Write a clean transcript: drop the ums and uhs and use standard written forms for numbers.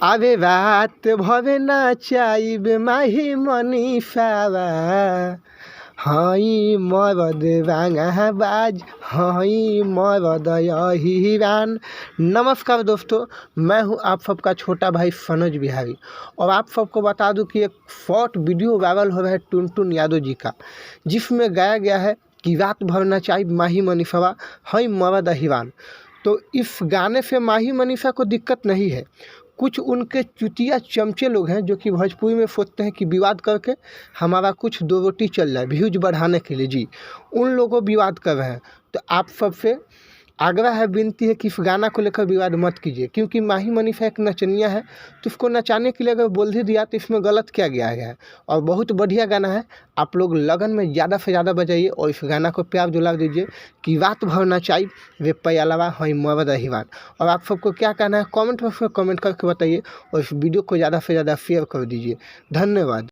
आवे रात भवे नाचाइब माही मनीषावा। हई मरद बाज हई मरद हिरान। नमस्कार दोस्तों, मैं हूं आप सबका छोटा भाई सनोज बिहारी और आप सबको बता दूं कि एक शॉर्ट वीडियो वायरल हो रहा है टुनटुन यादव जी का, जिसमें गाया गया है कि रात भर नचाई माही मनीषावा हई मरद हिरान। तो इस गाने से माही मनीषा को दिक्कत नहीं है, कुछ उनके चुतिया चमचे लोग हैं जो कि भोजपुरी में सोचते हैं कि विवाद करके हमारा कुछ दो रोटी चल रहा है व्यूज बढ़ाने के लिए, जी उन लोगों विवाद कर रहे हैं। तो आप सबसे आग्रह है, विनती है कि इस गाना को लेकर विवाद मत कीजिए, क्योंकि माही मनीषा एक नचनिया है, तो उसको नचाने के लिए अगर बोल ही दिया तो इसमें गलत क्या गया है। और बहुत बढ़िया गाना है, आप लोग लगन में ज़्यादा से ज़्यादा बजाइए और इस गाना को प्यार दुलार दीजिए कि रात भर नचाई वे पयालवा हई मरद हिरान। और आप सबको क्या कहना है कमेंट बॉक्स में कमेंट करके बताइए और इस वीडियो को ज़्यादा से ज़्यादा शेयर कर दीजिए। धन्यवाद।